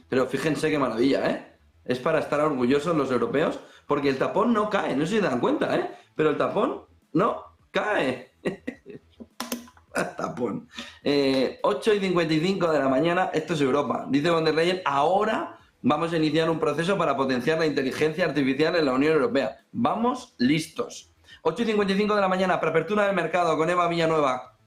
Pero fíjense qué maravilla, ¿eh? Es para estar orgullosos los europeos, porque el tapón no cae, no sé si se dan cuenta, ¿eh? Pero el tapón no cae. Tapón. 8:55 de la mañana, esto es Europa. Dice von der Leyen, ahora vamos a iniciar un proceso para potenciar la inteligencia artificial en la Unión Europea. Vamos listos. 8:55 de la mañana, preapertura del mercado con Eva Villanueva.